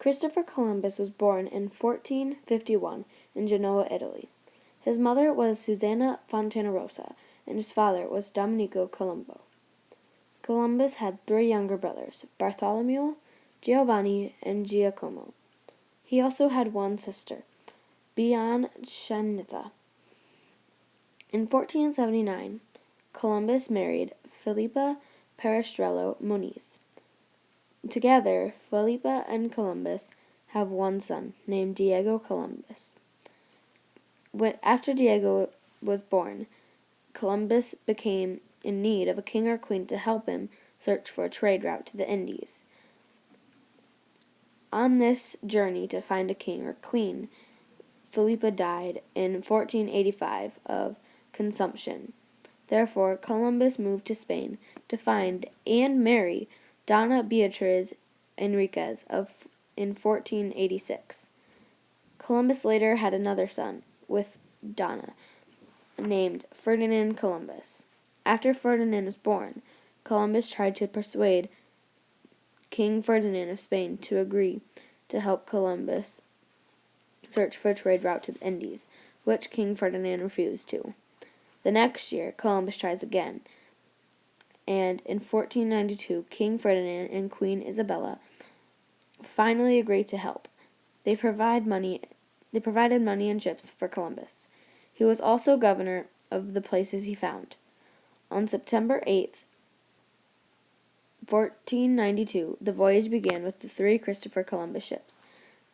Christopher Columbus was born in 1451 in Genoa, Italy. His mother was Susanna Fontanarossa, and his father was Domenico Colombo. Columbus had 3 younger brothers, Bartholomew, Giovanni, and Giacomo. He also had one sister, Biancianitta. In 1479, Columbus married Filipa Perestrello Moniz. Together, Filipa and Columbus have one son, named Diego Columbus. After Diego was born, Columbus became in need of a king or queen to help him search for a trade route to the Indies. On this journey to find a king or queen, Filipa died in 1485 of consumption. Therefore, Columbus moved to Spain to find and marry Donna Beatriz Enriquez in 1486. Columbus later had another son with Donna, named Ferdinand Columbus. After Ferdinand was born, Columbus tried to persuade King Ferdinand of Spain to agree to help Columbus search for a trade route to the Indies, which King Ferdinand refused to. The next year, Columbus tries again, and in 1492, King Ferdinand and Queen Isabella finally agreed to help. They provided money and ships for Columbus. He was also governor of the places he found. On September 8th, 1492, the voyage began with the 3 Christopher Columbus ships,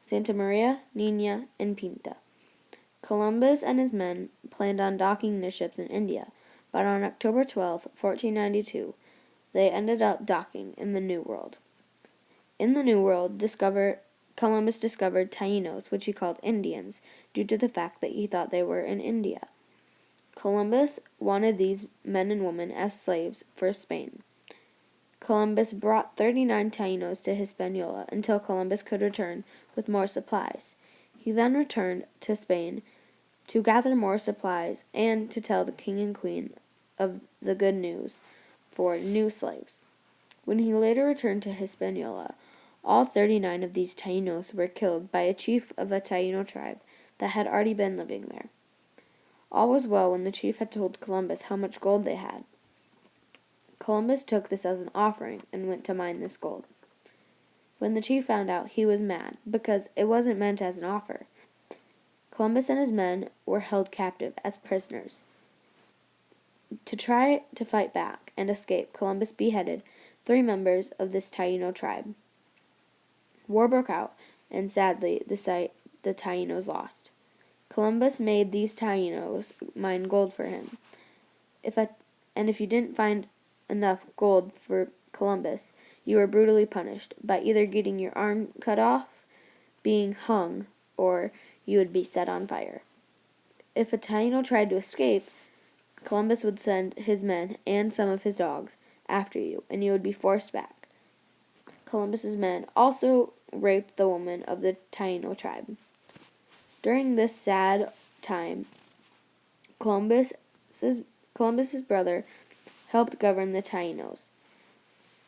Santa Maria, Nina, and Pinta. Columbus and his men planned on docking their ships in India, but on October 12, 1492, they ended up docking in the New World. In the New World, Columbus discovered Taínos, which he called Indians, due to the fact that he thought they were in India. Columbus wanted these men and women as slaves for Spain. Columbus brought 39 Taínos to Hispaniola until Columbus could return with more supplies. He then returned to Spain to gather more supplies and to tell the king and queen of the good news for new slaves. When he later returned to Hispaniola, all 39 of these Taínos were killed by a chief of a Taíno tribe that had already been living there. All was well when the chief had told Columbus how much gold they had. Columbus took this as an offering and went to mine this gold. When the chief found out, he was mad, because it wasn't meant as an offer. Columbus and his men were held captive as prisoners. To try to fight back and escape, Columbus beheaded 3 members of this Taíno tribe. War broke out, and sadly, the Taínos lost. Columbus made these Taínos mine gold for him. If you didn't find enough gold for Columbus, you were brutally punished by either getting your arm cut off, being hung, or you would be set on fire. If a Taíno tried to escape, Columbus would send his men and some of his dogs after you, and you would be forced back. Columbus's men also raped the women of the Taíno tribe. During this sad time, Columbus's brother helped govern the Taínos.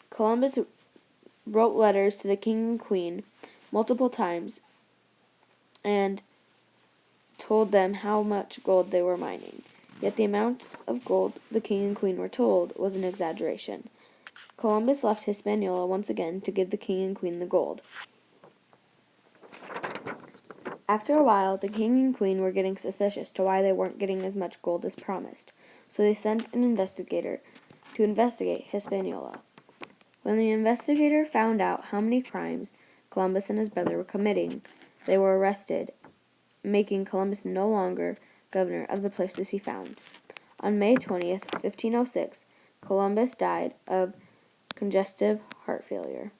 Columbus wrote letters to the king and queen multiple times and told them how much gold they were mining. Yet the amount of gold the king and queen were told was an exaggeration. Columbus left Hispaniola once again to give the king and queen the gold. After a while, the king and queen were getting suspicious to why they weren't getting as much gold as promised, so they sent an investigator to investigate Hispaniola. When the investigator found out how many crimes Columbus and his brother were committing, they were arrested, making Columbus no longer governor of the places he found. On May 20th, 1506, Columbus died of congestive heart failure.